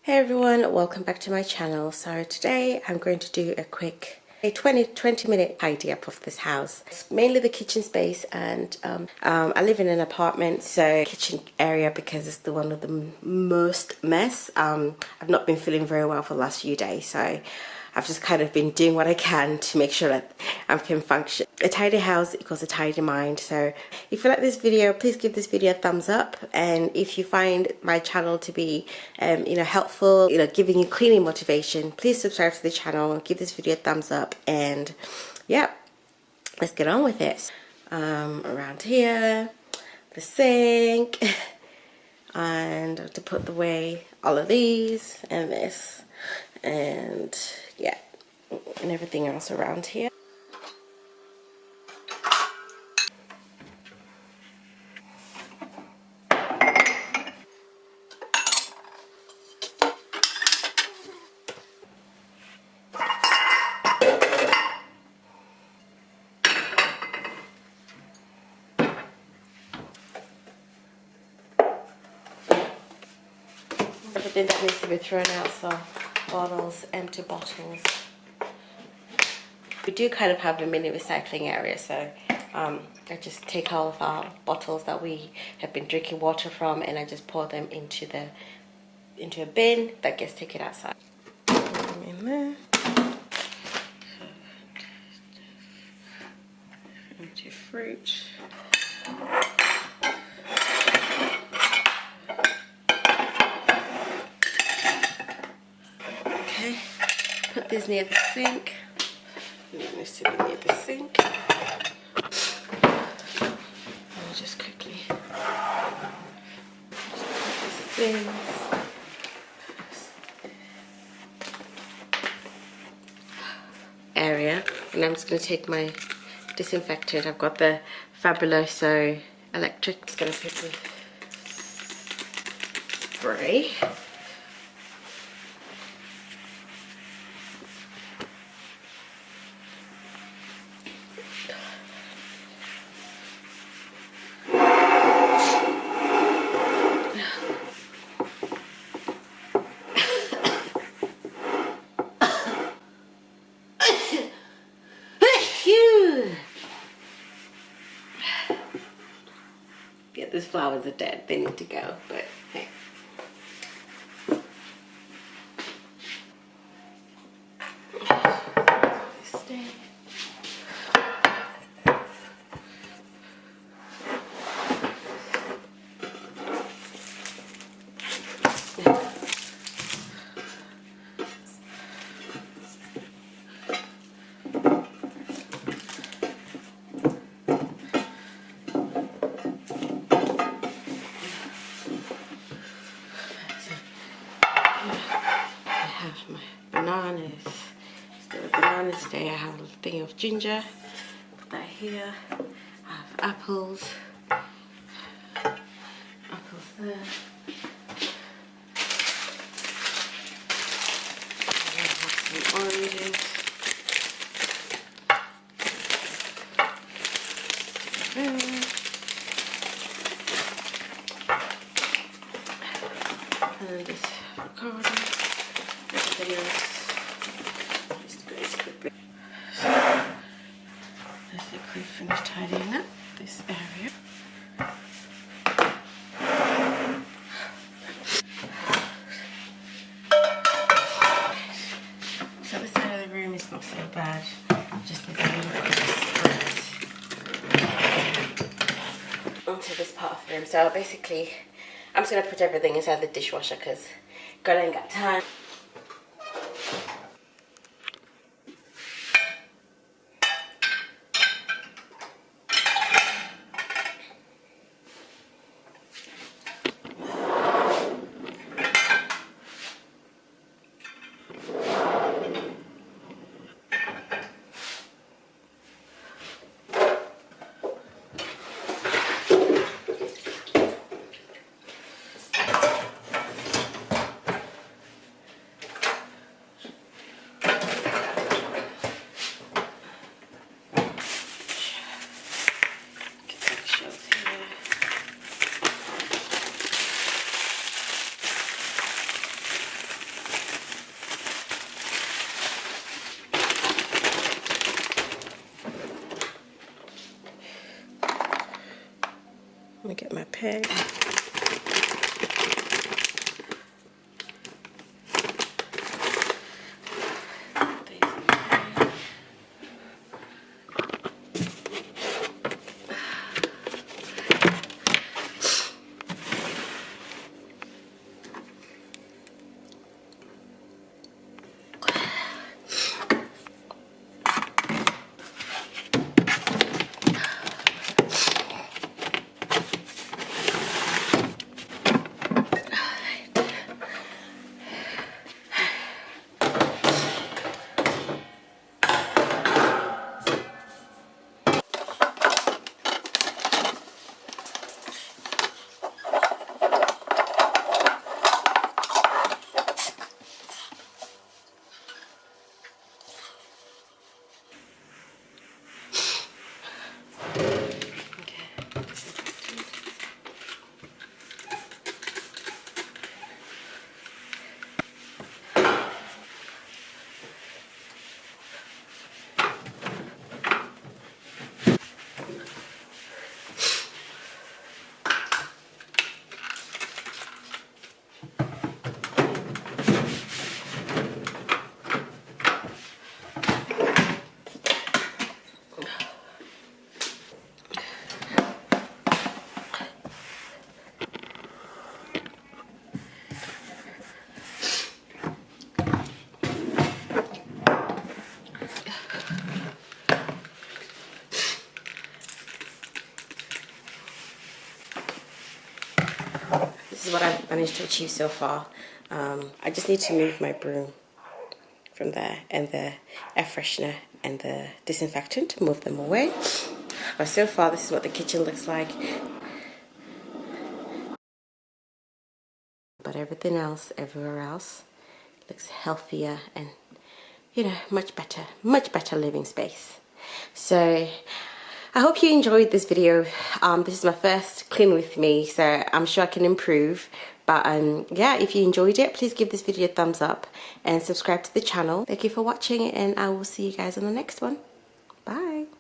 Hey everyone, welcome back to my channel. So today I'm going to do a 20 minute tidy up of this house. It's mainly the kitchen space, and I live in an apartment, so kitchen area because it's the one with the most mess. I've not been feeling very well for the last few days, so I've just kind of been doing what I can to make sure that I can function. A tidy house equals a tidy mind. So if you like this video, please give this video a thumbs up. And if you find my channel to be, helpful, giving you cleaning motivation, please subscribe to the channel, give this video a thumbs up, and yeah, let's get on with it. Around here, the sink, and to put away all of these and this, and yeah, and everything else around here. Everything that needs to be thrown out, so bottles, empty bottles. We do kind of have a mini recycling area, so I just take all of our bottles that we have been drinking water from, and I just pour them into a bin that gets taken outside. Put them in there. Empty fruit. Okay, put this near the sink. It needs to be near the sink. I'll just quickly put this in. Area, and I'm just going to take my disinfectant. I've got the Fabuloso electric. Just going to quickly spray. Yeah, these flowers are dead. They need to go, but hey. Stay. I have my bananas. Still a banana today. I have a thing of ginger. Put that here. I have apples. Apples there. I have some oranges. There. And this avocado. Everything else just goes quickly. So let's quickly finish tidying up this area. So this side of the room is not so bad. Just need a little bit of spread onto this part of the room. So basically, I'm just gonna put everything inside the dishwasher because girl ain't got time. Okay. This is what I've managed to achieve so far. I just need to move my broom from there and the air freshener and the disinfectant, move them away. But so far, this is what the kitchen looks like. But everything else, everywhere else, looks healthier and, you know, much better living space. So I hope you enjoyed this video. This is my first clean with me, so I'm sure I can improve. But yeah, if you enjoyed it, please give this video a thumbs up and subscribe to the channel. Thank you for watching, and I will see you guys on the next one.